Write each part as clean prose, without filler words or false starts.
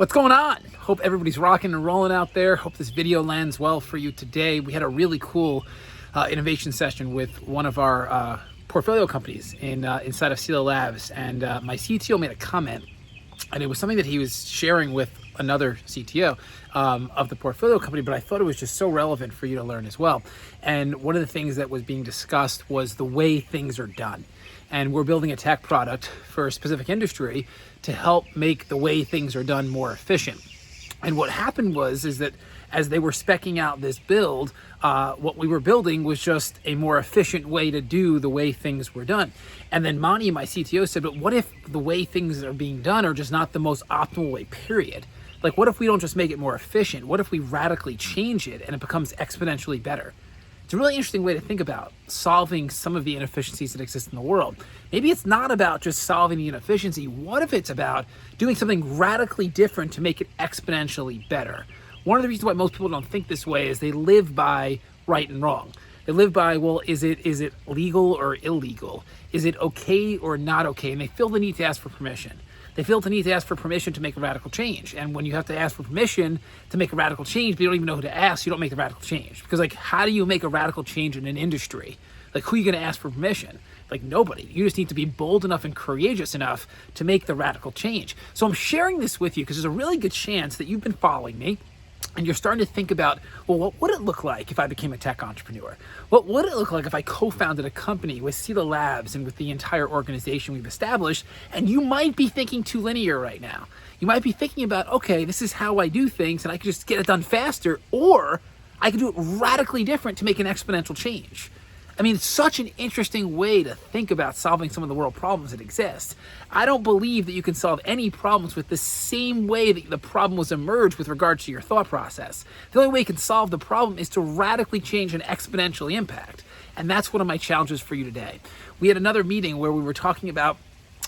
What's going on? Hope everybody's rocking and rolling out there. Hope this video lands well for you today. We had a really cool innovation session with one of our portfolio companies inside of Sila Labs, and my CTO made a comment, and it was something that he was sharing with another CTO of the portfolio company, but I thought it was just so relevant for you to learn as well. And one of the things that was being discussed was the way things are done. And we're building a tech product for a specific industry to help make the way things are done more efficient. And what happened is that as they were speccing out this build, what we were building was just a more efficient way to do the way things were done. And then Monty, my CTO, said, but what if the way things are being done are just not the most optimal way, period? Like, what if we don't just make it more efficient? What if we radically change it and it becomes exponentially better? It's a really interesting way to think about solving some of the inefficiencies that exist in the world. Maybe it's not about just solving the inefficiency. What if it's about doing something radically different to make it exponentially better? One of the reasons why most people don't think this way is they live by right and wrong. They live by, well, is it legal or illegal? Is it okay or not okay? And they feel the need to ask for permission. They feel the need to ask for permission to make a radical change. And when you have to ask for permission to make a radical change, but you don't even know who to ask, you don't make the radical change. Because, like, how do you make a radical change in an industry? Like, who are you going to ask for permission? Like, nobody. You just need to be bold enough and courageous enough to make the radical change. So I'm sharing this with you because there's a really good chance that you've been following me and you're starting to think about, well, what would it look like if I became a tech entrepreneur? What would it look like if I co-founded a company with Sila Labs and with the entire organization we've established? And you might be thinking too linear right now. You might be thinking about, okay, this is how I do things and I could just get it done faster, or I could do it radically different to make an exponential change. I mean, it's such an interesting way to think about solving some of the world problems that exist. I don't believe that you can solve any problems with the same way that the problem was emerged with regards to your thought process. The only way you can solve the problem is to radically change and exponentially impact. And that's one of my challenges for you today. We had another meeting where we were talking about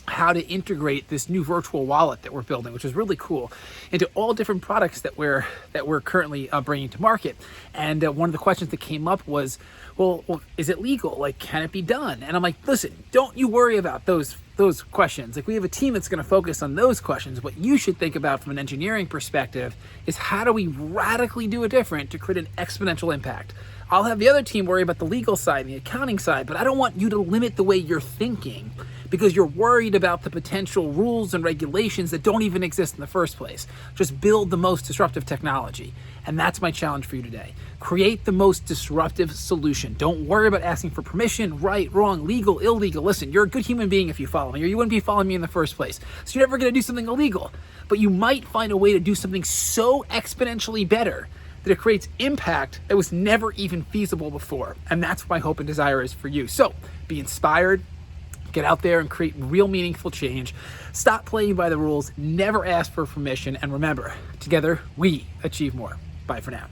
how to integrate this new virtual wallet that we're building, which is really cool, into all different products that we're currently bringing to market. And one of the questions that came up was, well, is it legal? Like, can it be done? And I'm like, listen, don't you worry about those questions. Like, we have a team that's going to focus on those questions. What you should think about from an engineering perspective is, how do we radically do it different to create an exponential impact? I'll have the other team worry about the legal side and the accounting side, but I don't want you to limit the way you're thinking because you're worried about the potential rules and regulations that don't even exist in the first place. Just build the most disruptive technology. And that's my challenge for you today. Create the most disruptive solution. Don't worry about asking for permission, right, wrong, legal, illegal. Listen, you're a good human being if you follow me, or you wouldn't be following me in the first place. So you're never gonna do something illegal, but you might find a way to do something so exponentially better that it creates impact that was never even feasible before. And that's what my hope and desire is for you. So be inspired, get out there and create real meaningful change. Stop playing by the rules, never ask for permission, and remember, together we achieve more. Bye for now.